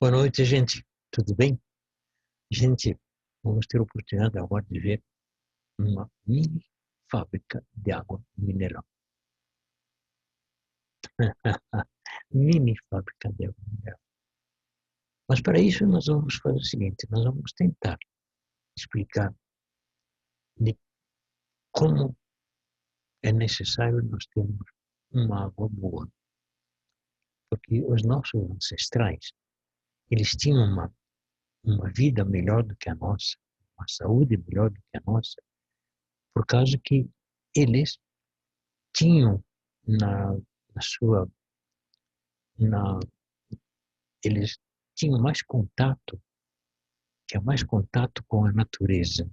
Boa noite, gente. Tudo bem? Gente, vamos ter a oportunidade agora de ver uma mini fábrica de água mineral. Mini fábrica de água mineral. Mas para isso nós vamos fazer o seguinte, nós vamos tentar explicar de como é necessário nós termos uma água boa. Porque os nossos ancestrais, eles tinham uma vida melhor do que a nossa, uma saúde melhor do que a nossa, por causa que eles tinham na sua na, eles tinham mais contato, tinha mais contato com a natureza.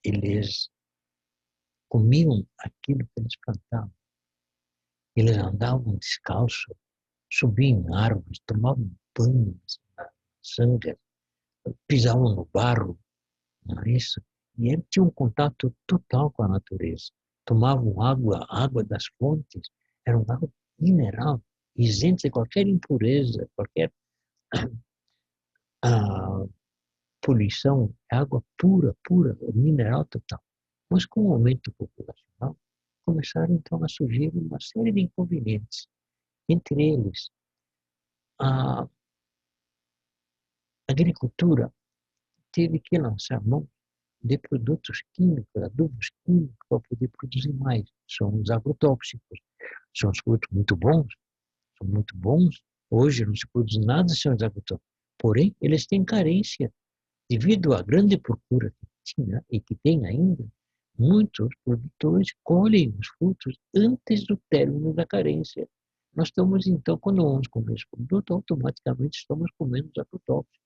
Eles comiam aquilo que eles plantavam. Eles andavam descalços, subiam em árvores, tomavam banho nas sangas, pisavam no barro, não é isso? E eles tinham um contato total com a natureza. Tomavam água das fontes, era uma água mineral, isenta de qualquer impureza, qualquer ah, poluição, é água pura, pura, mineral total. Mas com o aumento populacional, começaram então a surgir uma série de inconvenientes. Entre eles, a agricultura teve que lançar mão de produtos químicos, adubos químicos, para poder produzir mais. São os agrotóxicos. São os frutos muito bons, são muito bons. Hoje não se produz nada sem os agrotóxicos. Porém, eles têm carência. Devido à grande procura que tinha e que tem ainda, muitos produtores colhem os frutos antes do término da carência. Nós estamos, então, quando vamos comer esse produto, automaticamente estamos comendo os agrotóxicos.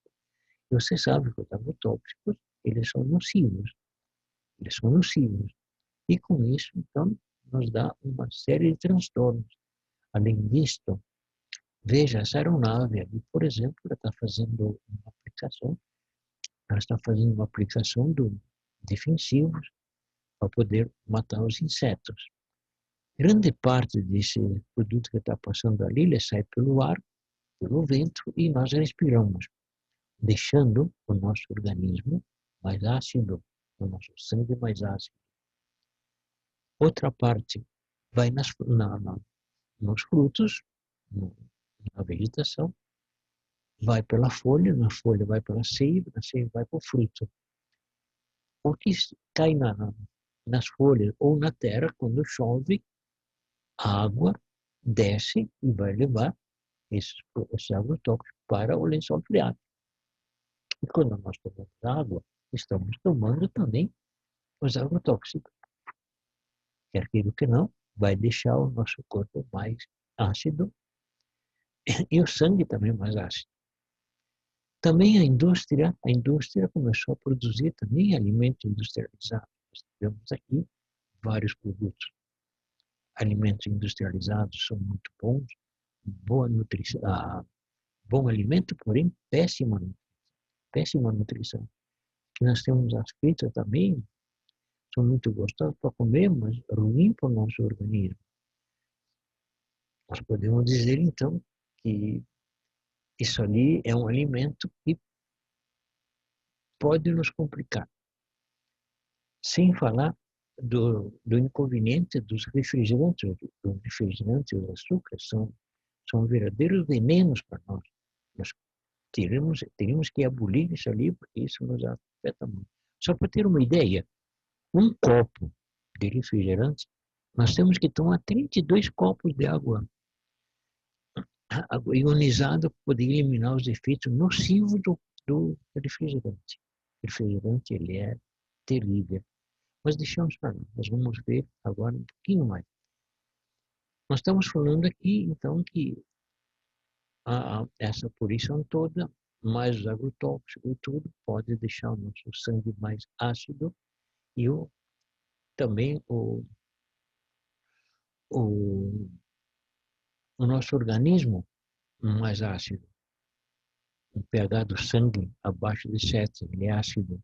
E você sabe que os agrotóxicos, eles são nocivos. Eles são nocivos. E com isso, então, nos dá uma série de transtornos. Além disto, veja, essa aeronave ali, por exemplo, ela está fazendo uma aplicação, ela está fazendo uma aplicação defensivos para poder matar os insetos. Grande parte desse produto que está passando ali, ele sai pelo ar, pelo vento, e nós respiramos, deixando o nosso organismo mais ácido, o nosso sangue mais ácido. Outra parte vai nos frutos, na vegetação, vai pela folha, na folha vai pela seiva, na seiva vai para o fruto. O que cai nas folhas ou na terra, quando chove, a água desce e vai levar esse agrotóxico para o lençol freático. E quando nós tomamos água, estamos tomando também os agrotóxicos. Quer queira que não, vai deixar o nosso corpo mais ácido e o sangue também mais ácido. Também a indústria começou a produzir também alimentos industrializados. Nós temos aqui vários produtos. Alimentos industrializados são muito bons, boa nutrição, bom alimento, porém péssima nutrição. Que nós temos as fritas também, são muito gostosas para comer, mas ruim para o nosso organismo. Nós podemos dizer, então, que isso ali é um alimento que pode nos complicar. Sem falar do inconveniente dos refrigerantes. Os refrigerantes e os açúcares são verdadeiros venenos para nós. Nós teríamos que abolir isso ali, porque isso nos afeta muito. Só para ter uma ideia, um copo de refrigerante, nós temos que tomar 32 copos de água ionizada para poder eliminar os efeitos nocivos do refrigerante. O refrigerante, ele é terrível. Mas deixamos para lá, nós vamos ver agora um pouquinho mais. Nós estamos falando aqui, então, que essa poluição toda, mais os agrotóxicos e tudo, pode deixar o nosso sangue mais ácido e também o, o nosso organismo mais ácido. O pH do sangue abaixo de 7, ele é ácido.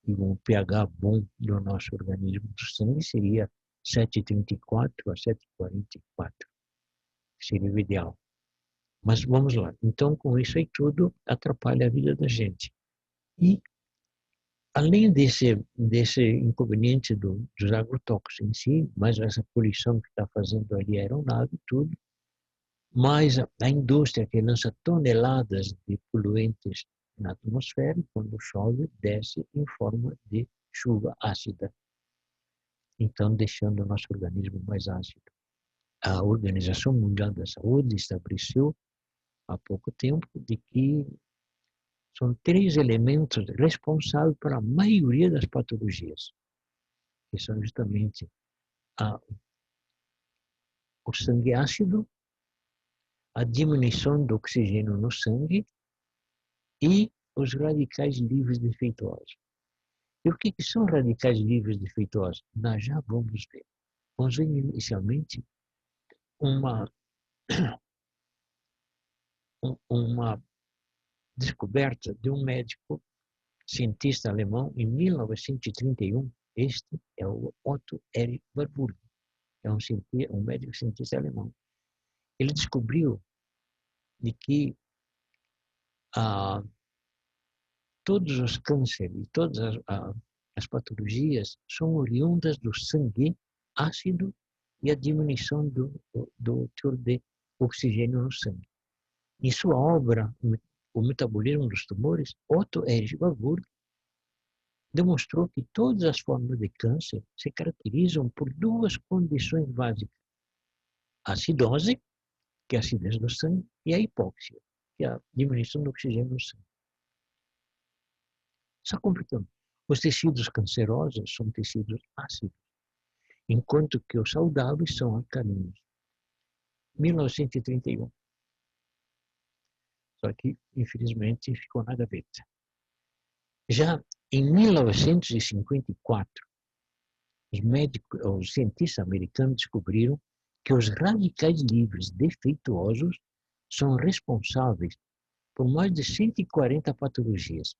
E um pH bom do nosso organismo do sangue seria 7,34 a 7,44. que seria o ideal. Mas vamos lá. Então, com isso aí tudo, atrapalha a vida da gente. E, além desse inconveniente dos agrotóxicos em si, mais essa poluição que está fazendo ali a aeronave e tudo, mais a indústria que lança toneladas de poluentes na atmosfera, quando chove, desce em forma de chuva ácida, então deixando o nosso organismo mais ácido. A Organização Mundial da Saúde estabeleceu há pouco tempo de que são 3 elementos responsáveis pela maioria das patologias, que são justamente o sangue ácido, a diminuição do oxigênio no sangue e os radicais livres defeituosos. E o que são radicais livres defeituosos? Nós já vamos ver. Vamos ver inicialmente uma descoberta de um médico cientista alemão em 1931. Este é o Otto Erich Warburg, é um médico cientista alemão. Ele descobriu de que todos os cânceres e todas as patologias são oriundas do sangue ácido e a diminuição do teor de oxigênio no sangue. Em sua obra, O Metabolismo dos Tumores, Otto Erich Warburg demonstrou que todas as formas de câncer se caracterizam por 2 condições básicas: a acidose, que é a acidez do sangue, e a hipóxia, que é a diminuição do oxigênio no sangue. Só complicando. Os tecidos cancerosos são tecidos ácidos, enquanto que os saudáveis são alcalinos. 1931. Só que, infelizmente, ficou na gaveta. Já em 1954, os cientistas americanos descobriram que os radicais livres defeituosos são responsáveis por mais de 140 patologias.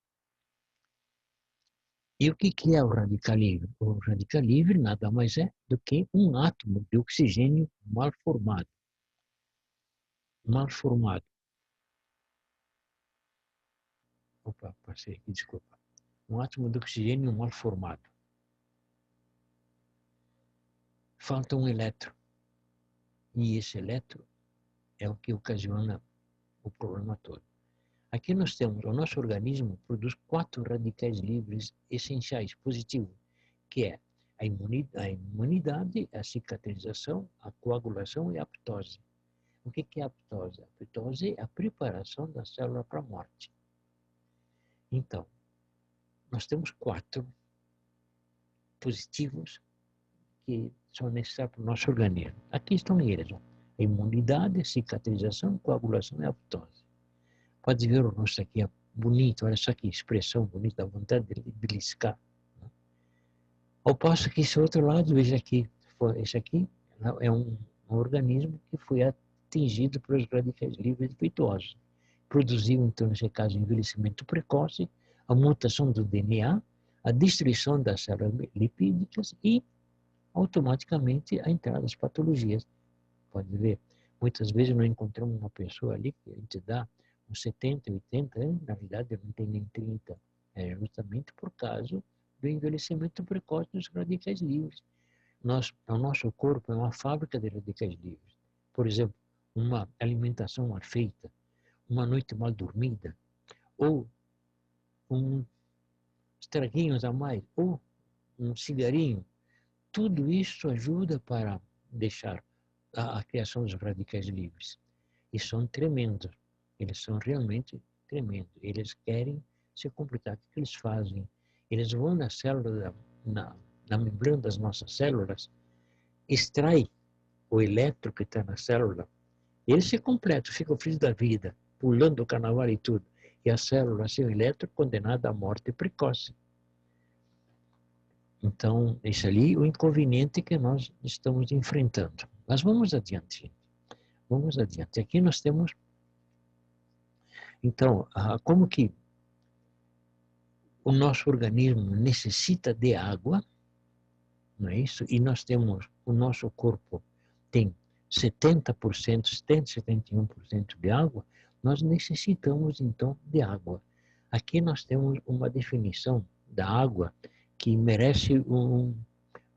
E o que é o radical livre? O radical livre nada mais é do que um átomo de oxigênio mal formado. Mal formado. Opa, passei aqui, desculpa. Um átomo de oxigênio mal formado. Falta um elétron. E esse elétron é o que ocasiona o problema todo. Aqui nós temos, o nosso organismo produz 4 radicais livres essenciais, positivos, que é a imunidade, a cicatrização, a coagulação e a apoptose. O que é a apoptose? A apoptose é a preparação da célula para a morte. Então, nós temos 4 positivos que são necessários para o nosso organismo. Aqui estão eles: a imunidade, a cicatrização, a coagulação e a apoptose. Pode ver o rosto aqui, é bonito, olha só que expressão bonita, a vontade de beliscar. Ao passo que esse outro lado, veja aqui, esse aqui é um organismo que foi atingido pelos radicais livres defeituosos. Produziu, então, nesse caso, envelhecimento precoce, a mutação do DNA, a destruição das células lipídicas e, automaticamente, a entrada das patologias. Pode ver, muitas vezes nós encontramos uma pessoa ali que a gente dá uns 70, 80 anos, na verdade não tem nem 30, é justamente por causa do envelhecimento precoce dos radicais livres. O nosso corpo é uma fábrica de radicais livres. Por exemplo, uma alimentação mal feita, uma noite mal dormida, ou estraguinhos a mais, ou um cigarinho, tudo isso ajuda para deixar a criação dos radicais livres. E são tremendos. Eles são realmente tremendos. Eles querem se completar. O que eles fazem? Eles vão na célula, na membrana das nossas células, extrai o elétron que está na célula. Eles se completam, ficam felizes da vida, pulando o carnaval e tudo. E a célula, sem o elétron, condenada à morte precoce. Então, esse ali é o inconveniente que nós estamos enfrentando. Mas vamos adiante. Vamos adiante. Aqui nós temos, então, como que o nosso organismo necessita de água, não é isso? E nós temos, o nosso corpo tem 70%, 70, 71% de água, nós necessitamos, então, de água. Aqui nós temos uma definição da água que merece um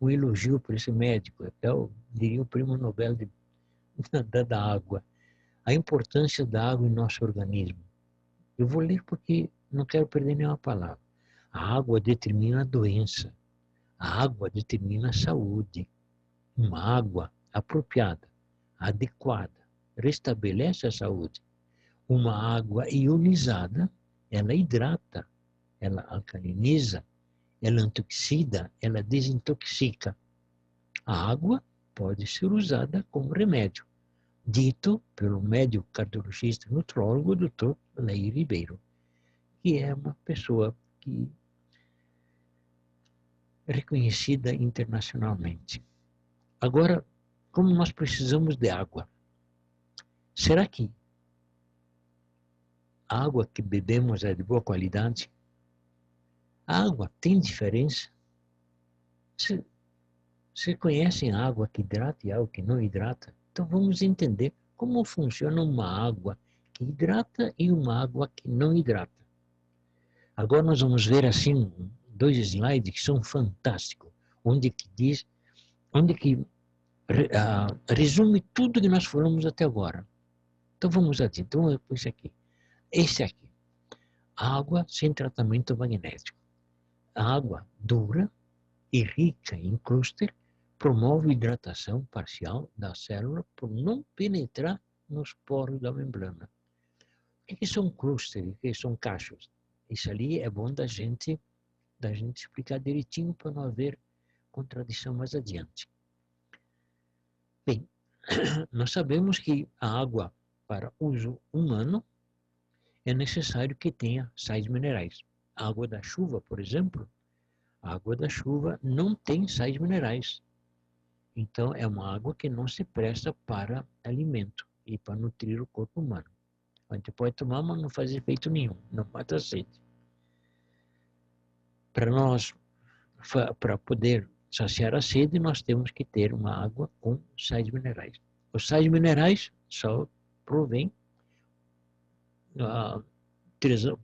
elogio por esse médico, eu diria o prêmio Nobel da água. A importância da água em nosso organismo. Eu vou ler porque não quero perder nenhuma palavra. A água determina a doença. A água determina a saúde. Uma água apropriada, adequada, restabelece a saúde. Uma água ionizada, ela hidrata, ela alcaliniza, ela intoxida, ela desintoxica. A água pode ser usada como remédio, dito pelo médico cardiologista e nutrólogo Dr. Leir Ribeiro, que é uma pessoa que é reconhecida internacionalmente. Agora, como nós precisamos de água, será que a água que bebemos é de boa qualidade? A água tem diferença? Você conhece a água que hidrata e a água que não hidrata? Então vamos entender como funciona uma água que hidrata e uma água que não hidrata. Agora nós vamos ver assim 2 slides que são fantásticos, onde que resume tudo que nós falamos até agora. Então vamos adiante. Então esse aqui. Esse aqui. Água sem tratamento magnético. A água dura e rica em clúster promove hidratação parcial da célula por não penetrar nos poros da membrana. O que são clústeres? O que são cachos? Isso ali é bom da gente explicar direitinho para não haver contradição mais adiante. Bem, nós sabemos que a água para uso humano é necessário que tenha sais minerais. A água da chuva, por exemplo, a água da chuva não tem sais minerais. Então, é uma água que não se presta para alimento e para nutrir o corpo humano. A gente pode tomar, mas não faz efeito nenhum, não mata a sede. Para poder saciar a sede, nós temos que ter uma água com sais minerais. Os sais minerais só provêm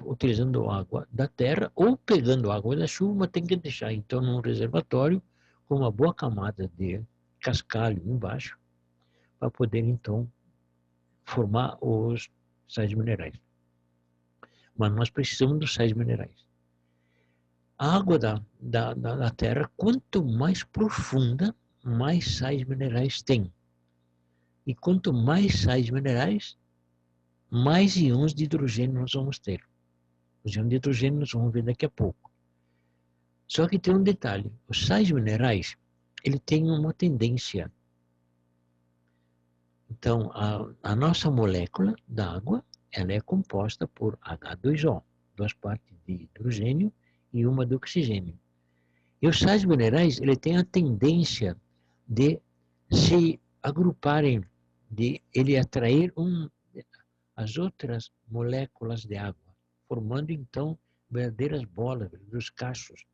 utilizando água da terra ou pegando água da chuva, mas tem que deixar então num reservatório com uma boa camada de cascalho embaixo para poder então formar os sais minerais. Mas nós precisamos dos sais minerais. A água da terra, quanto mais profunda, mais sais minerais tem. E quanto mais sais minerais, mais íons de hidrogênio nós vamos ter. Os íons de hidrogênio nós vamos ver daqui a pouco. Só que tem um detalhe, os sais minerais, ele tem uma tendência. Então, a nossa molécula da água, ela é composta por H2O, 2 partes de hidrogênio e uma de oxigênio. E os sais minerais, ele tem a tendência de se agruparem, de ele atrair as outras moléculas de água, formando então verdadeiras bolas, verdadeiros cachos.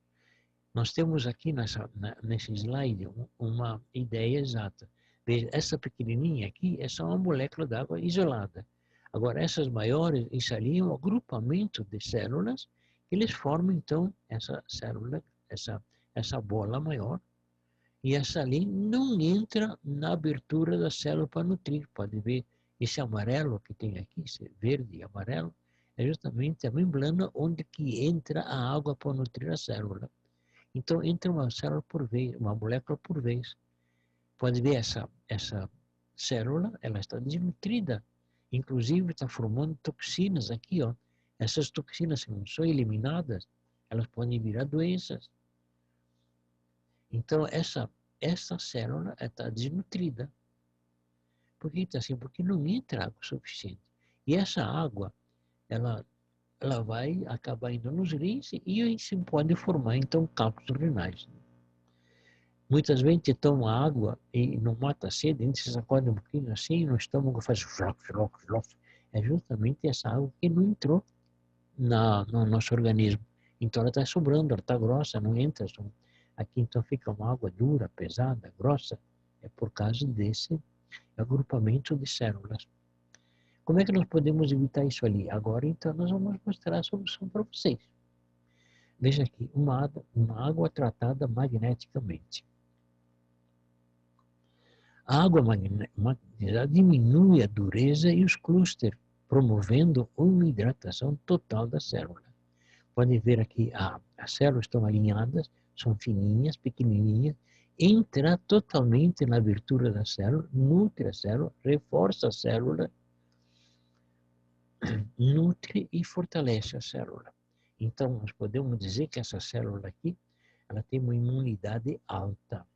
Nós temos aqui nesse slide uma ideia exata. Veja, essa pequenininha aqui é só uma molécula d'água isolada. Agora, essas maiores, isso ali é um agrupamento de células que eles formam, então, essa célula, essa bola maior. E essa ali não entra na abertura da célula para nutrir. Pode ver esse amarelo que tem aqui, esse verde e amarelo, é justamente a membrana onde que entra a água para nutrir a célula. Então, entra uma célula por vez, uma molécula por vez. Pode ver essa célula, ela está desnutrida. Inclusive, está formando toxinas aqui, ó. Essas toxinas, se não são eliminadas, elas podem virar doenças. Então, essa célula está desnutrida. Por que está assim? Porque não entra água suficiente. E essa água, ela vai acabar indo nos rins e isso pode formar, então, cálculos renais. Muitas vezes a gente toma água e não mata a sede, a gente se sacode um pouquinho assim e no estômago faz floc, floc, floc. É justamente essa água que não entrou no nosso organismo. Então ela está sobrando, ela está grossa, não entra. Aqui então fica uma água dura, pesada, grossa. É por causa desse agrupamento de células. Como é que nós podemos evitar isso ali? Agora, então, nós vamos mostrar a solução para vocês. Veja aqui, uma água tratada magneticamente. A água magnetizada diminui a dureza e os clústeres, promovendo uma hidratação total da célula. Podem ver aqui, as células estão alinhadas, são fininhas, pequenininhas, entra totalmente na abertura da célula, nutre a célula, reforça a célula, nutre e fortalece a célula. Então, nós podemos dizer que essa célula aqui, ela tem uma imunidade alta.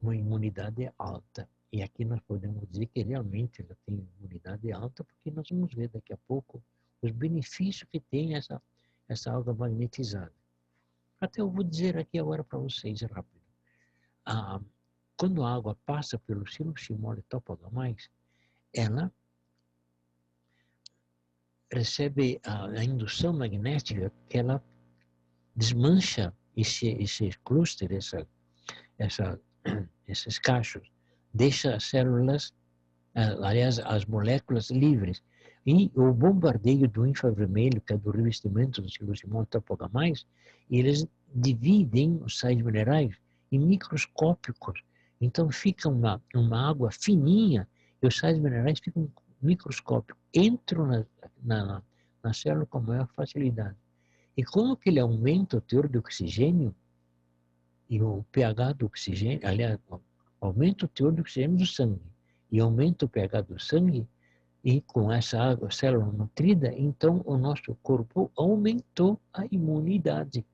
Uma imunidade alta. E aqui nós podemos dizer que realmente ela tem imunidade alta, porque nós vamos ver daqui a pouco os benefícios que tem essa água magnetizada. Até eu vou dizer aqui agora para vocês, rápido. Quando a água passa pelo siloximol e topo-H+, ela recebe a indução magnética que ela desmancha esse cluster, esses cachos, deixa as células, aliás, as moléculas livres. E o bombardeio do infravermelho, que é do revestimento do siloximol e topo-H+, eles dividem os sais minerais em microscópicos. Então fica uma água fininha e os sais minerais ficam microscópicos. Entram na célula com maior facilidade. E como que ele aumenta o teor de oxigênio e o pH do oxigênio, aliás, aumenta o teor de oxigênio do sangue e aumenta o pH do sangue, e com essa água, célula nutrida, então o nosso corpo aumentou a imunidade.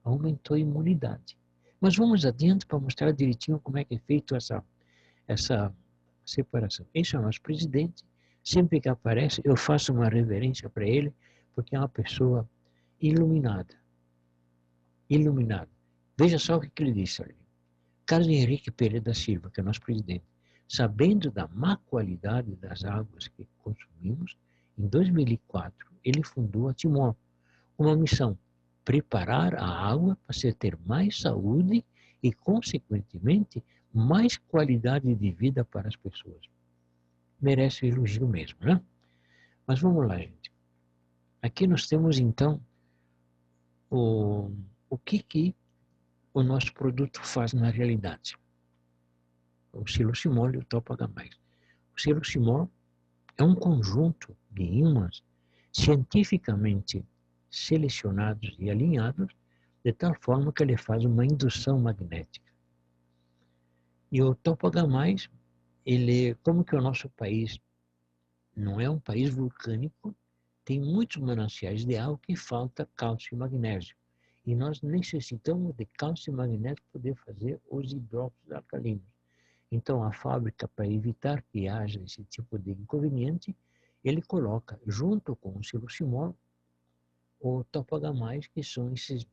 Aumentou a imunidade. Mas vamos adiante para mostrar direitinho como é que é feito essa separação. Esse é o nosso presidente. Sempre que aparece, eu faço uma reverência para ele, porque é uma pessoa iluminada. Iluminada. Veja só o que ele disse ali. Carlos Henrique Pereira da Silva, que é nosso presidente, sabendo da má qualidade das águas que consumimos, em 2004 ele fundou a Timor, uma missão: preparar a água para se ter mais saúde e, consequentemente, mais qualidade de vida para as pessoas. Merece o elogio mesmo, né? Mas vamos lá, gente. Aqui nós temos, então, o que o nosso produto faz na realidade. O siloximol e o topo-H+. O siloximol é um conjunto de ímãs cientificamente selecionados e alinhados de tal forma que ele faz uma indução magnética. E o topo-H+, como que o nosso país não é um país vulcânico, tem muitos mananciais de água que falta cálcio e magnésio. E nós necessitamos de cálcio e magnésio para poder fazer os hidróxidos alcalinos. Então, a fábrica, para evitar que haja esse tipo de inconveniente, ele coloca, junto com o siloximol, o topo-H+, que são esses,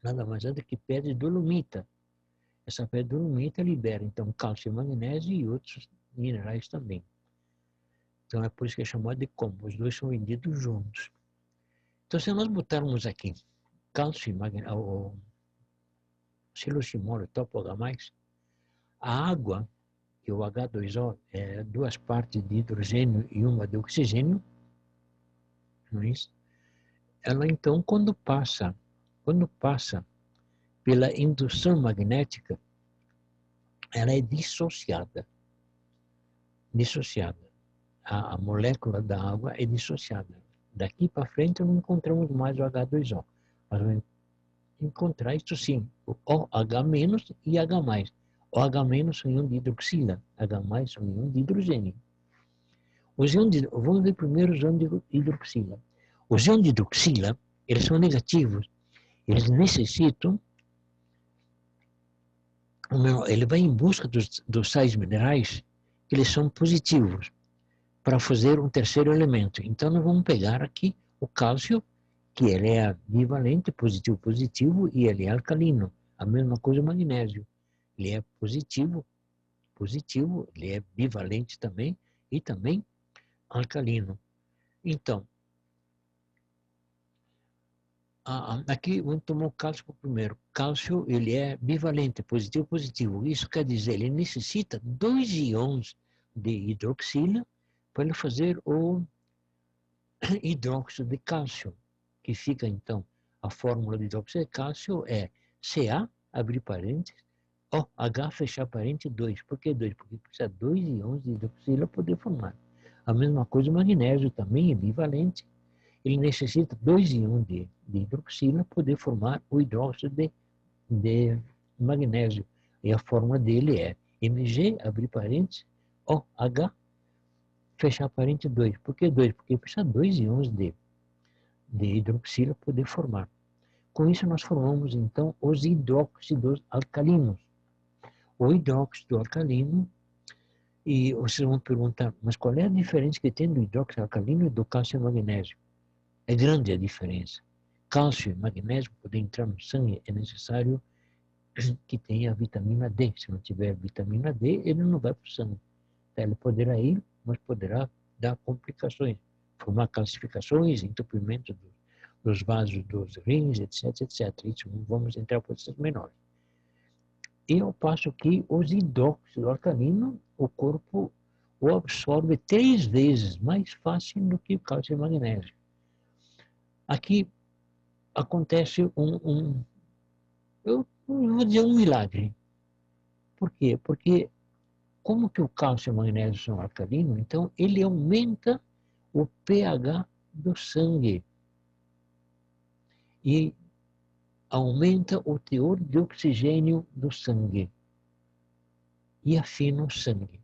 nada mais é do que pedra de dolomita. Essa pedra de dolomita libera, então, cálcio e magnésio e outros minerais também. Então, é por isso que é chamado de combo. Os dois são vendidos juntos. Então, se nós botarmos aqui cálcio e magnésio, o siloximol e topo-H+, a água, que o H2O é 2 partes de hidrogênio e 1 de oxigênio, não é isso? Ela então, quando passa pela indução magnética, ela é dissociada. A molécula da água é dissociada. Daqui para frente não encontramos mais o H2O. Mas vamos encontrar isso sim, o OH- e H+. OH- são íon de hidroxila, H+ são íon de hidrogênio. Vamos ver primeiro os íons de hidroxila. Os íons de hidroxila, eles são negativos. Eles necessitam, ele vai em busca dos sais minerais, que eles são positivos, para fazer um terceiro elemento. Então, nós vamos pegar aqui o cálcio, que ele é bivalente, positivo, e ele é alcalino. A mesma coisa o magnésio. Ele é positivo, ele é bivalente também, e também alcalino. Então, Aqui vamos tomar o cálcio primeiro. Cálcio, ele é bivalente, positivo. Isso quer dizer, ele necessita 2 íons de hidroxila para ele fazer o hidróxido de cálcio, que fica então, a fórmula de hidróxido de cálcio é Ca, abrir parênteses, OH, fechar parênteses, 2. Por que 2? Porque precisa 2 íons de hidroxila para poder formar. A mesma coisa o magnésio também é bivalente. Ele necessita 2 íons de hidroxila para poder formar o hidróxido de magnésio. E a fórmula dele é Mg, abrir parênteses, OH, fechar parênteses, 2. Por que 2? Porque precisa 2 íons de hidroxila para poder formar. Com isso, nós formamos, então, os hidróxidos alcalinos. O hidróxido alcalino, e vocês vão perguntar, mas qual é a diferença que tem do hidróxido alcalino e do cálcio e magnésio? É grande a diferença. Cálcio e magnésio, para poder entrar no sangue, é necessário que tenha vitamina D. Se não tiver vitamina D, ele não vai para o sangue. Então, ele poderá ir, mas poderá dar complicações, formar calcificações, entupimento dos vasos dos rins, etc. Isso não vamos entrar por esses menores. E ao passo que os hidróxidos alcalinos, o corpo o absorve 3 vezes mais fácil do que o cálcio e magnésio. Aqui acontece eu vou dizer um milagre. Por quê? Porque como que o cálcio e o magnésio são alcalinos, então ele aumenta o pH do sangue e aumenta o teor de oxigênio do sangue e afina o sangue.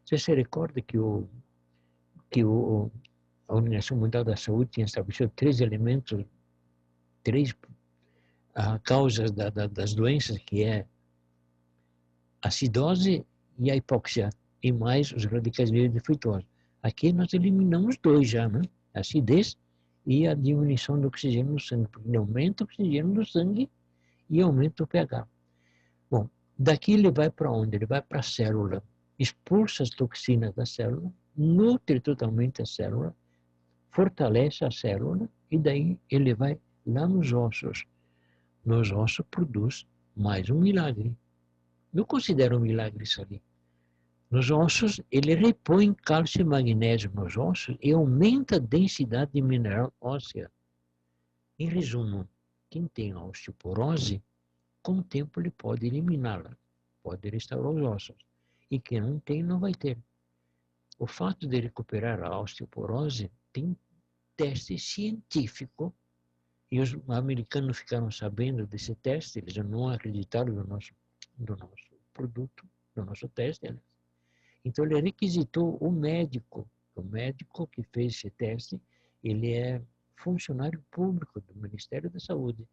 Você se recorda que a Organização Mundial da Saúde tinha estabelecido 3 elementos, 3 causas das doenças, que é a acidose e a hipóxia, e mais os radicais livres defeituosos. Aqui nós eliminamos 2 já, né? A acidez e a diminuição do oxigênio no sangue, porque ele aumenta o oxigênio no sangue e aumenta o pH. Bom, daqui ele vai para onde? Ele vai para a célula, expulsa as toxinas da célula, nutre totalmente a célula, fortalece a célula e daí ele vai lá nos ossos. Nos ossos produz mais um milagre. Eu considero um milagre isso ali. Nos ossos, ele repõe cálcio e magnésio nos ossos e aumenta a densidade de mineral óssea. Em resumo, quem tem osteoporose, com o tempo ele pode eliminá-la, pode restaurar os ossos. E quem não tem, não vai ter. O fato de recuperar a osteoporose tem teste científico, e os americanos ficaram sabendo desse teste, eles não acreditaram do nosso produto, do nosso teste. Então ele requisitou o médico que fez esse teste, ele é funcionário público do Ministério da Saúde.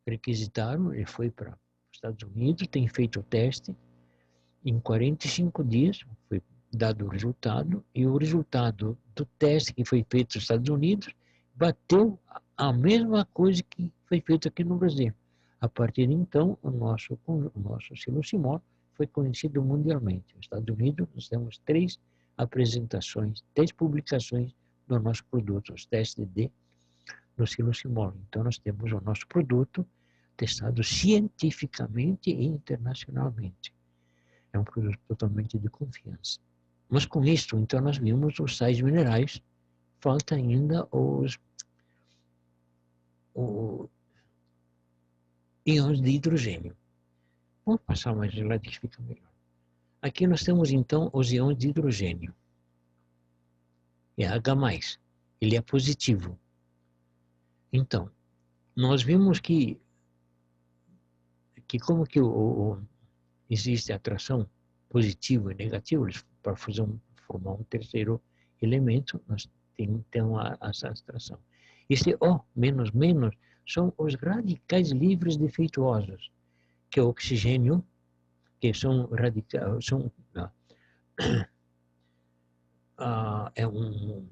Requisitaram, ele foi para os Estados Unidos, tem feito o teste, em 45 dias foi dado o resultado, e o resultado do teste que foi feito nos Estados Unidos bateu a mesma coisa que foi feito aqui no Brasil. A partir de então, o nosso Silosimol foi conhecido mundialmente. Nos Estados Unidos, nós temos 3 apresentações, 3 publicações do nosso produto, os testes do Silosimol. Então, nós temos o nosso produto testado cientificamente e internacionalmente. É um produto totalmente de confiança. Mas com isso, então, nós vimos os sais minerais, falta ainda os íons de hidrogênio. Vamos passar mais de lado que fica melhor. Aqui nós temos, então, os íons de hidrogênio. É H+, ele é positivo. Então, nós vimos que como que existe atração positiva e negativa, para formar um terceiro elemento, nós temos essa atração. Esse O menos menos são os radicais livres defeituosos, que é o oxigênio, que são radicais, é um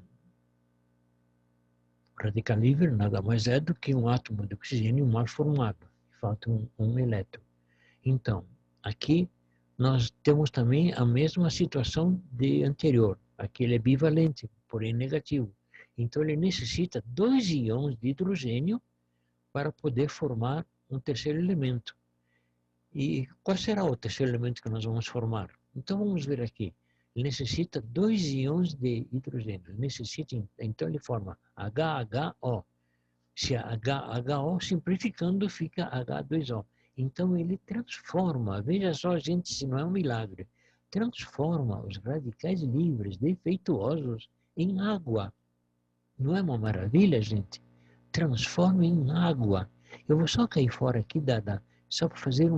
radical livre, nada mais é do que um átomo de oxigênio mal formado, falta um elétron. Então, aqui nós temos também a mesma situação de anterior. Aqui ele é bivalente, porém negativo. Então ele necessita 2 íons de hidrogênio para poder formar um terceiro elemento. E qual será o terceiro elemento que nós vamos formar? Então vamos ver aqui. Ele necessita 2 íons de hidrogênio. Então ele forma HHO. Se HHO simplificando fica H2O. Então ele transforma, veja só, gente, se não é um milagre, transforma os radicais livres defeituosos em água. Não é uma maravilha, gente? Transforma em água. Eu vou só cair fora aqui só para fazer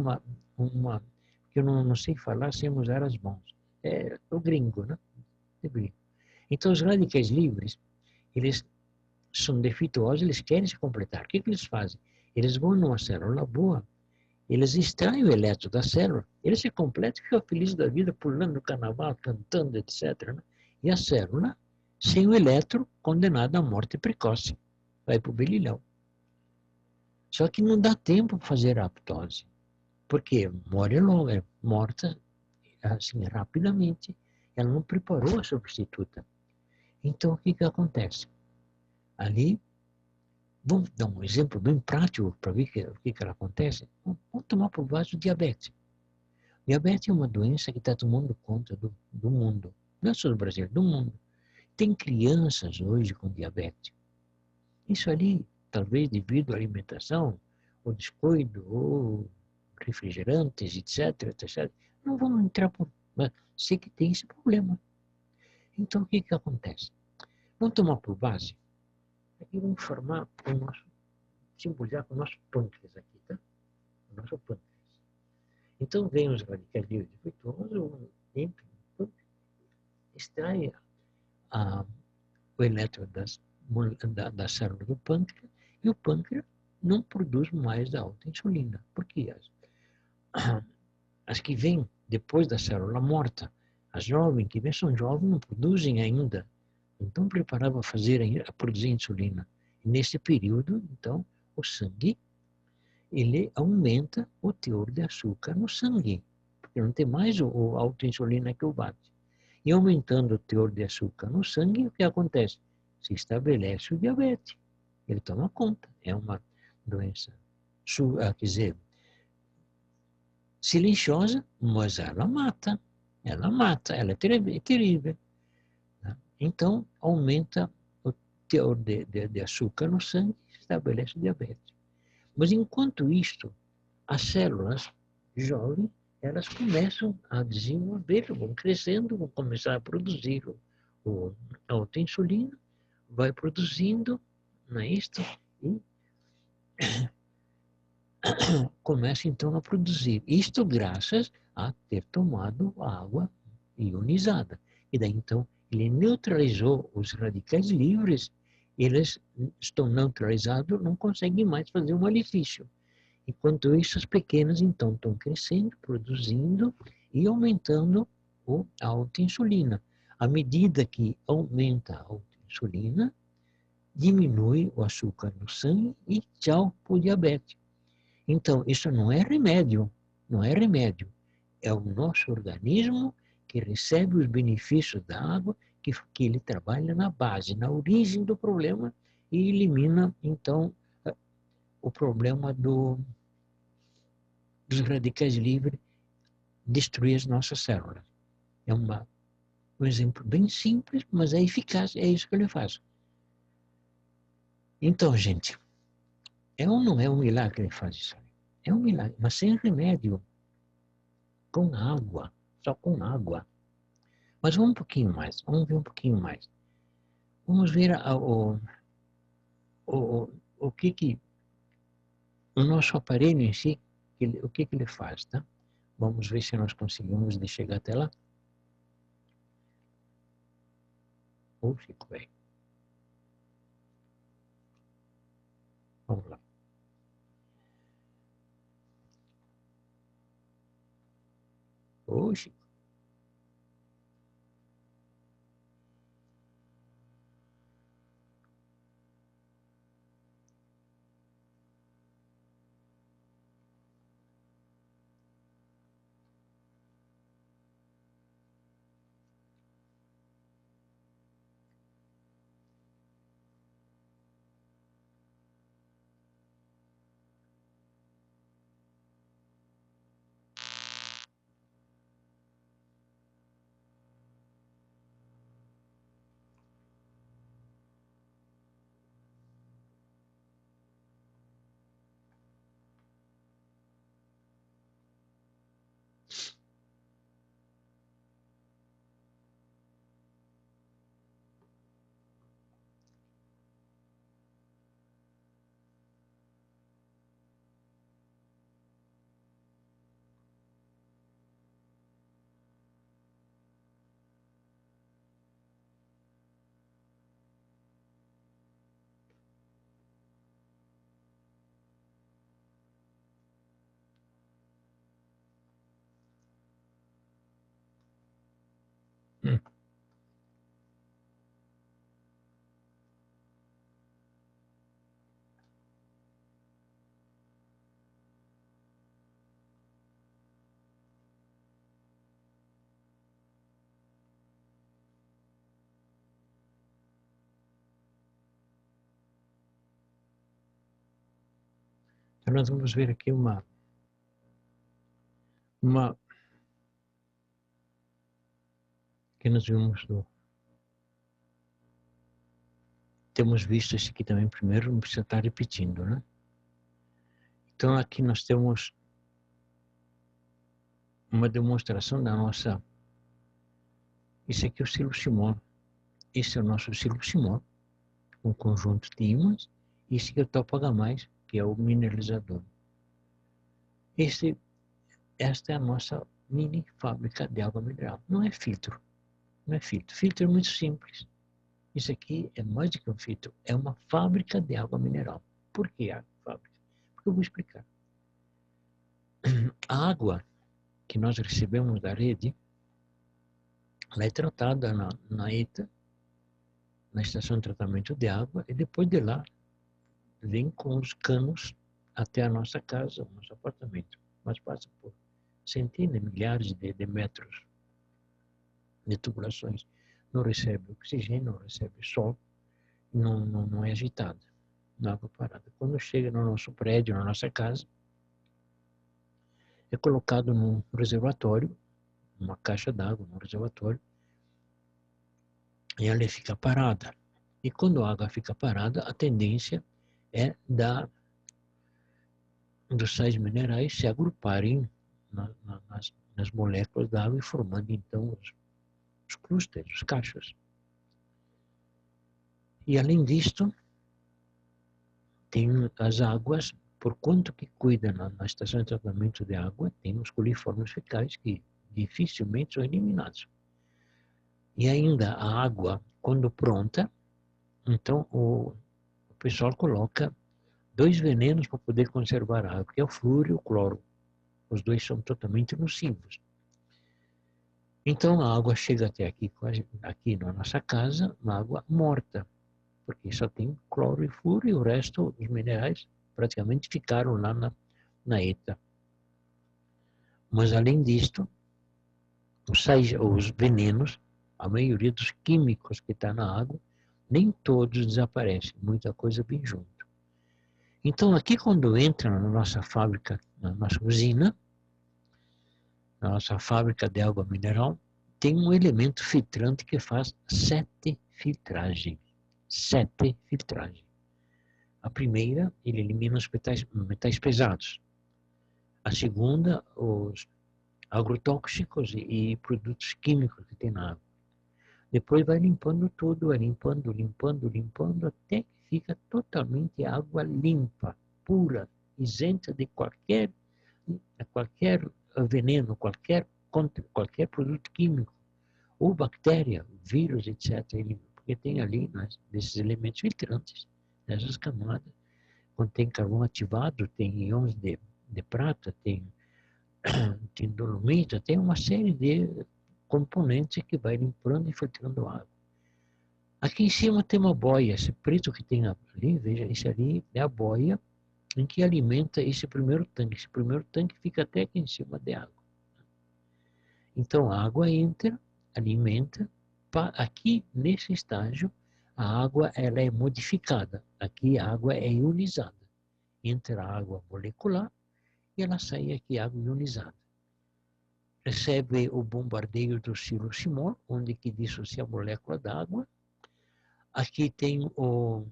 que eu não sei falar sem usar as mãos. É o gringo, né? É gringo. Então os radicais livres, eles são defeituosos, eles querem se completar. O que eles fazem? Eles vão numa célula boa, eles extraem o elétron da célula, eles se completam e ficam felizes da vida, pulando no carnaval, cantando, etc. Né? E a célula, sem o elétron, condenada à morte precoce. Vai para o berilhão. Só que não dá tempo para fazer a apoptose, porque morre logo, é morta assim, rapidamente. Ela não preparou a substituta. Então, o que acontece? Ali, vamos dar um exemplo bem prático para ver o que acontece. Vamos tomar por base o diabetes. Diabetes é uma doença que está tomando conta do mundo. Não é só do Brasil, do mundo. Tem crianças hoje com diabetes. Isso ali, talvez devido à alimentação, ou descuido, ou refrigerantes, etc, etc. Não vamos entrar por... Mas sei que tem esse problema. Então, o que acontece? Vamos tomar por base, aqui vamos formar o nosso, simbolizar com o nosso pâncreas aqui, tá? O nosso pâncreas. Então, vem os radicais livres defeituosos, entra no pâncreas, extrai o elétron da célula do pâncreas, e o pâncreas não produz mais a alta insulina. Porque as que vêm depois da célula morta, as jovens que vêm são jovens, não produzem ainda. Não estão preparadas a produzir insulina. E nesse período, então, o sangue, ele aumenta o teor de açúcar no sangue. Porque não tem mais a autoinsulina que o bate. E aumentando o teor de açúcar no sangue, o que acontece? Se estabelece o diabetes. Ele toma conta. É uma doença, quer dizer, silenciosa, mas ela mata. Ela é terrível. Né? Então, aumenta o teor de açúcar no sangue e estabelece o diabetes. Mas, enquanto isto, as células jovens, elas começam a desenvolver, vão crescendo, vão começar a produzir a autoinsulina, vai produzindo, não é isto? E começa então a produzir. Isto graças a ter tomado água ionizada. E daí então ele neutralizou os radicais livres, eles estão neutralizados, não conseguem mais fazer um malefício. Enquanto isso, as pequenas então estão crescendo, produzindo e aumentando a autoinsulina. À medida que aumenta a autoinsulina, diminui o açúcar no sangue e tchau para o diabetes. Então, isso não é remédio, não é remédio. É o nosso organismo que recebe os benefícios da água, que ele trabalha na base, na origem do problema e elimina, então, o problema dos radicais livres, destruir as nossas células. É um exemplo bem simples, mas é eficaz, é isso que ele faz. Então, gente, é ou não é um milagre que ele faz isso? É um milagre, mas sem remédio, com água, só com água. Mas vamos um pouquinho mais, vamos ver um pouquinho mais. Vamos ver o que o nosso aparelho em si, o que ele faz, tá? Vamos ver se nós conseguimos de chegar até lá. Ou fico bem. Vamos lá. Hoje, Então nós vamos ver aqui uma que nós vimos temos visto isso aqui também primeiro, não precisa estar repetindo, né? Então aqui nós temos uma demonstração da nossa... Isso aqui é o silo Simon. Esse é o nosso silo Simon, um conjunto de ímãs. Esse aqui é o Toph-Gamais, que é o mineralizador. Esta é a nossa mini fábrica de água mineral. Não é filtro. Não é filtro. Filtro é muito simples. Isso aqui é mais do que um filtro. É uma fábrica de água mineral. Por que a fábrica? Porque eu vou explicar. A água que nós recebemos da rede, ela é tratada na ETA, na estação de tratamento de água, e depois de lá vem com os canos até a nossa casa, o nosso apartamento. Mas passa por centenas, milhares de metros de tubulações. Não recebe oxigênio, não recebe sol, não é agitada, na água parada. Quando chega no nosso prédio, na nossa casa, é colocado num reservatório, uma caixa d'água, num reservatório, e ela fica parada. E quando a água fica parada, a tendência é dos sais minerais se agruparem nas moléculas da água e formando então os clústeres, os cachos. E além disto, tem as águas, por quanto que cuida na estação de tratamento de água, tem os coliformes fecais que dificilmente são eliminados. E ainda a água, quando pronta, então o pessoal coloca 2 venenos para poder conservar a água, que é o flúor e o cloro. Os 2 são totalmente nocivos. Então a água chega até aqui, aqui na nossa casa, uma água morta, porque só tem cloro e flúor e o resto, os minerais, praticamente ficaram lá na ETA. Mas além disto, os venenos, a maioria dos químicos que está na água, nem todos desaparecem, muita coisa vem junto. Então aqui quando entra na nossa fábrica, na nossa usina, na nossa fábrica de água mineral, tem um elemento filtrante que faz 7 filtragens. 7 filtragens. A primeira, ele elimina os metais pesados. A segunda, os agrotóxicos e produtos químicos que tem na água. Depois vai limpando tudo, vai limpando, até que fica totalmente água limpa, pura, isenta de qualquer veneno, qualquer produto químico, ou bactéria, vírus, etc. Porque tem ali, desses elementos filtrantes, nessas camadas, quando tem carvão ativado, tem íons de prata, tem dolomita, tem uma série de componentes que vai limpando e filtrando a água. Aqui em cima tem uma boia, esse preto que tem ali, veja, esse ali é a boia em que alimenta esse primeiro tanque. Esse primeiro tanque fica até aqui em cima de água. Então a água entra, alimenta, aqui nesse estágio a água ela é modificada, aqui a água é ionizada. Entra a água molecular e ela sai aqui água ionizada. Recebe o bombardeio do silo Simon, onde que dissocia a molécula d'água. Aqui tem o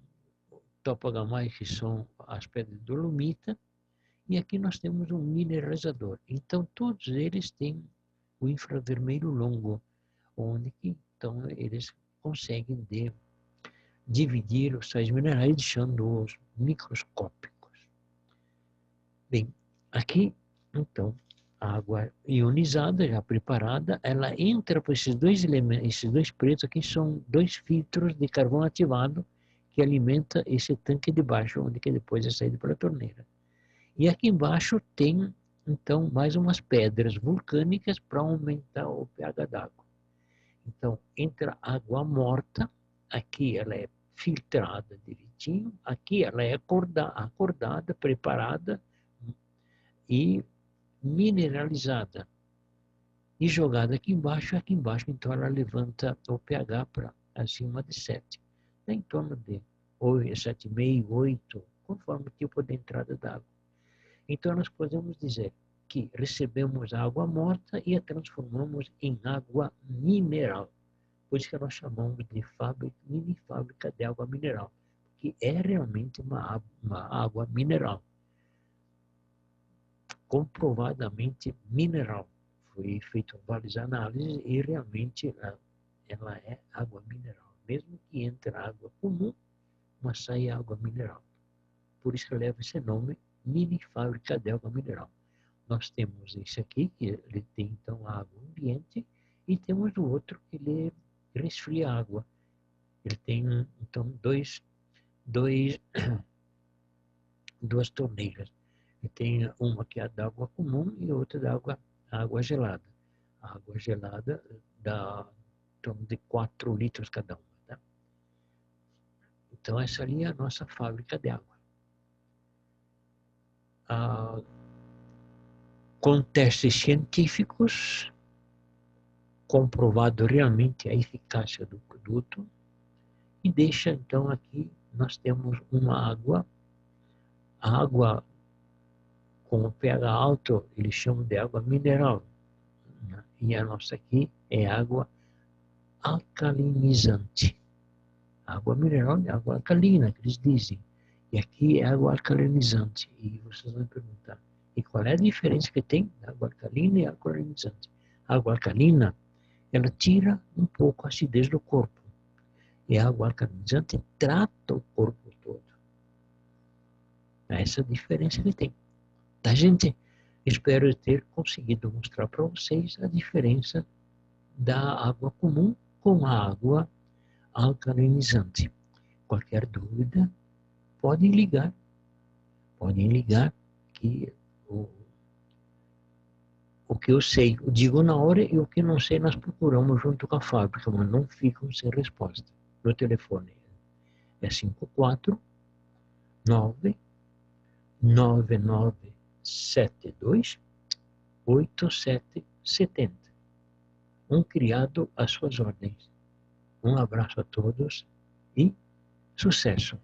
Toph-Gamais, que são as pedras de dolomita, e aqui nós temos um mineralizador. Então todos eles têm o infravermelho longo, onde que, então eles conseguem dividir os sais minerais, deixando-os microscópicos. Bem, aqui, então, a água ionizada, já preparada, ela entra por esses 2 elementos, esses 2 pretos aqui são 2 filtros de carvão ativado que alimenta esse tanque de baixo, onde que depois é saído pela torneira. E aqui embaixo tem, então, mais umas pedras vulcânicas para aumentar o pH d'água. Então, entra água morta, aqui ela é filtrada direitinho, aqui ela é acordada, preparada e mineralizada. E jogada aqui embaixo então ela levanta o pH para acima de 7. Em torno de 7,5, 8, conforme o tipo de entrada d'água. Então, nós podemos dizer que recebemos água morta e a transformamos em água mineral. Por isso que nós chamamos de mini fábrica de água mineral, que é realmente uma água mineral, comprovadamente mineral. Foi feito várias análises e realmente ela é água mineral. Mesmo que entre água comum, mas sai água mineral. Por isso que leva esse nome, mini fábrica de água mineral. Nós temos esse aqui, que ele tem então água ambiente, e temos o outro que ele resfria a água. Ele tem então duas torneiras. Ele tem uma que é da água comum e outra da água gelada. A água gelada dá em torno de 4 litros cada uma. Tá? Então essa ali é a nossa fábrica de água. Com testes científicos, comprovado realmente a eficácia do produto, e deixa então aqui, nós temos uma água, a água com pH alto, eles chamam de água mineral, né? E a nossa aqui é água alcalinizante. Água mineral é água alcalina, que eles dizem. E aqui é água alcalinizante. E vocês vão perguntar, e qual é a diferença que tem água alcalina e água alcalinizante? A água alcalina, ela tira um pouco a acidez do corpo. E a água alcalinizante trata o corpo todo. Essa é a diferença que tem. Tá, gente? Espero ter conseguido mostrar para vocês a diferença da água comum com a água alcalinizante. Qualquer dúvida, podem ligar. Podem ligar que o que eu sei, eu digo na hora, e o que não sei nós procuramos junto com a fábrica, mas não ficam sem resposta. Meu telefone é 549-9972-8770. Um criado às suas ordens. Um abraço a todos e sucesso!